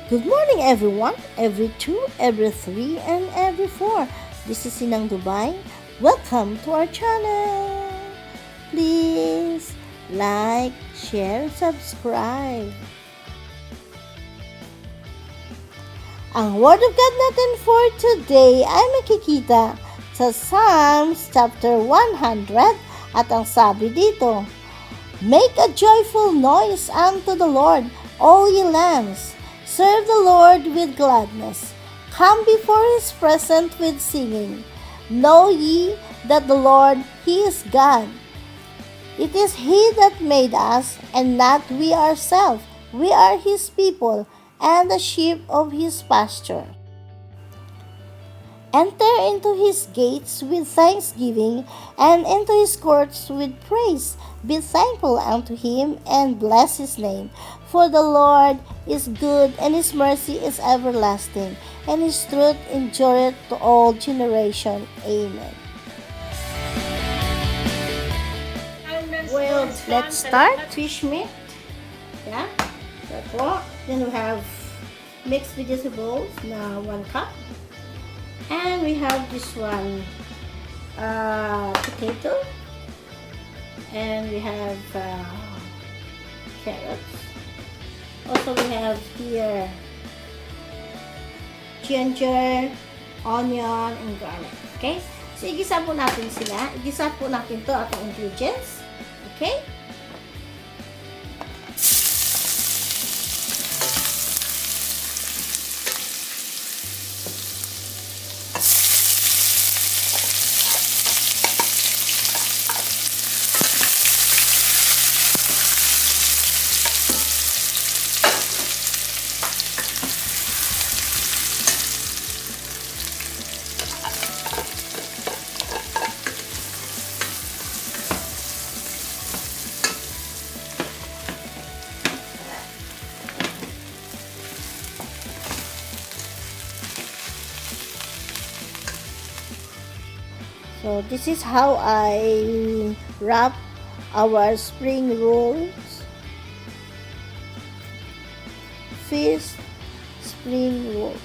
Good morning, everyone. Every 2, every 3, and every 4. This is Sinang Dubai. Welcome to our channel. Please like, share, and subscribe. Ang Word of God natin for today ay makikita sa Psalms chapter 100 at ang sabi dito, Make a joyful noise unto the Lord, all ye lands. Serve the Lord with gladness. Come before his presence with singing. Know ye that the Lord, he is God. It is he that made us, and not we ourselves. We are his people, and the sheep of his pasture. Enter into his gates with thanksgiving, and into his courts with praise. Be thankful unto him, and bless his name. For the Lord is good, and his mercy is everlasting, and his truth endureth to all generation. Amen. Well, let's start. Fish meat. Yeah. That po. Then we have mixed vegetables na 1 cup. And we have this one, potato, and we have carrots. Also, we have here ginger, onion, and garlic. Okay? So, igisa po natin sila. Igisa po natin to atong ingredients. Okay? So this is how I wrap our spring rolls. Fish spring rolls.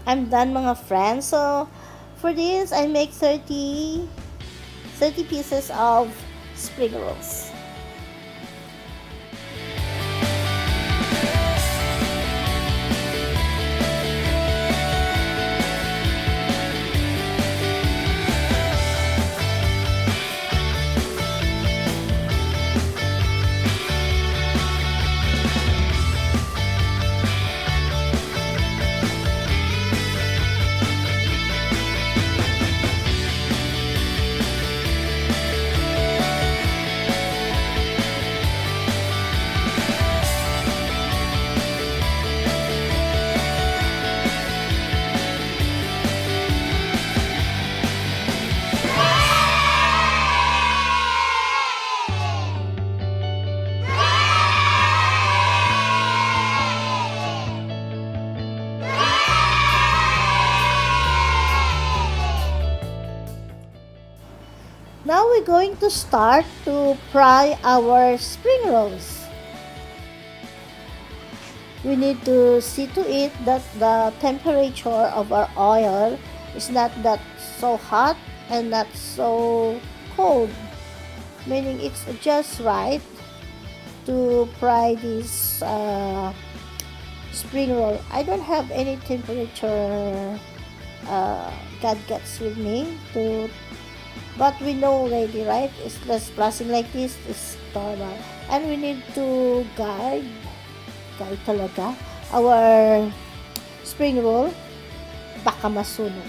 I'm done mga friends. So for this I make 30 pieces of spring rolls. Now we're going to start to fry our spring rolls. We need to see to it that the temperature of our oil is not that so hot and not so cold. Meaning it's just right to fry this spring roll. I don't have any temperature gadgets with me to, but we know already, right? It's less plastic like this is normal, and we need to guide talaga our spring roll, baka masunog.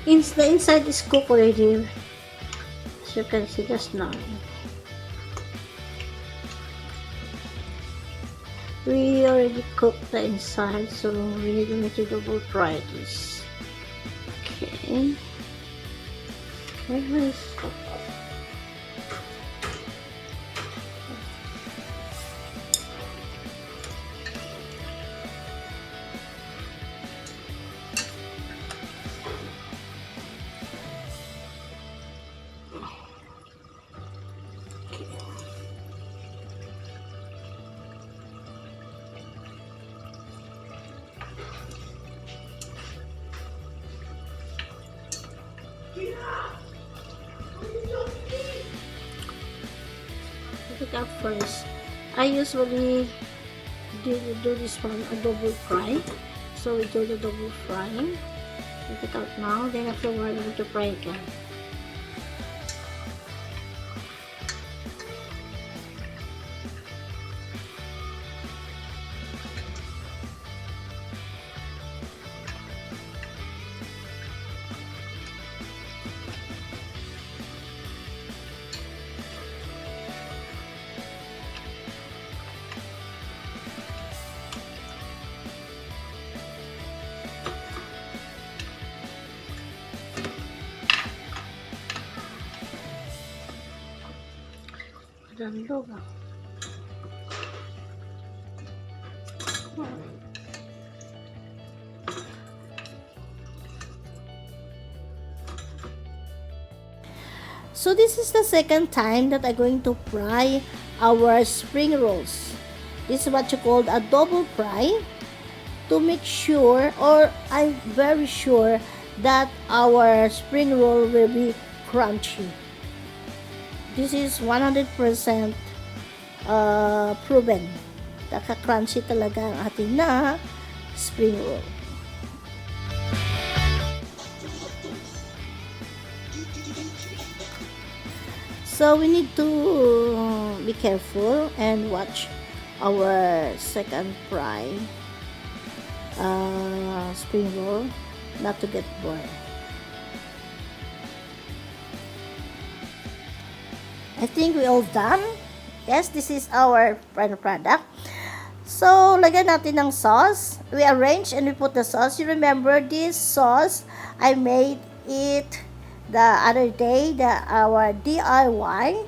The inside is cooked already. As you can see just now. We already cooked the inside, so we need to double fry this. Okay. Okay, pick up first. I usually do this one a double fry, so we do the double frying. Take it out now, then afterward we need to fry again. Danlog ah. So this is the second time that I'm going to fry our spring rolls. This is what you call a double fry, to make sure, or I'm very sure, that our spring roll will be crunchy. This is 100% proven. Naka-crunchy talaga ang ating na spring roll. So we need to be careful and watch our second fry spring roll not to get burned. I think we all done. Yes, this is our final product. So, lagyan natin ng sauce. We arrange and we put the sauce. You remember this sauce, I made it the other day, our DIY.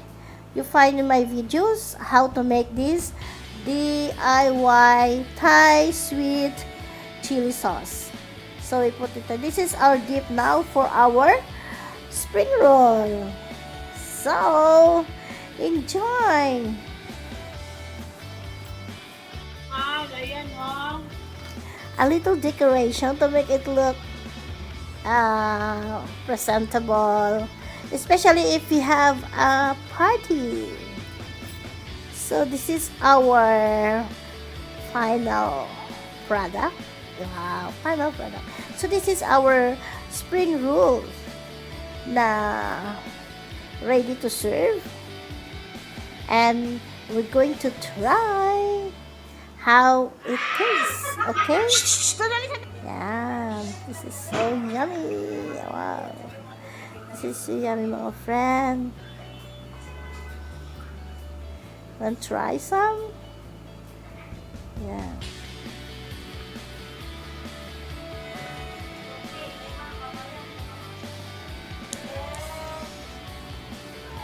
You find in my videos how to make this DIY Thai sweet chili sauce. So, we put it. This is our dip now for our spring roll. So, enjoy! Ayan, oh. A little decoration to make it look presentable, especially if we have a party. So, this is our final product. Wow, final product. So, this is our spring roll na ready to serve, and we're going to try how it tastes. Okay, yeah, this is so yummy. Wow, this is so yummy, mga friend. Want to try some? Yeah.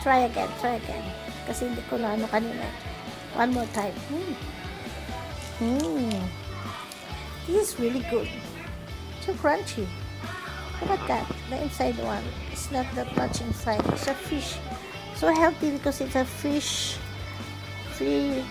Try again. Kasi hindi ko na ano kanina. One more time. This is really good. So crunchy. Look at that. The inside one. It's not that much inside. It's a fish. So healthy because it's a fish free.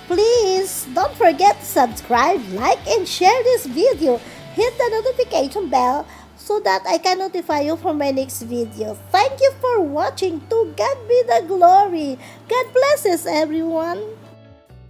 Please don't forget to subscribe, like, and share this video. Hit the notification bell so that I can notify you for my next video. Thank you for watching. To God be the glory. God bless us, everyone.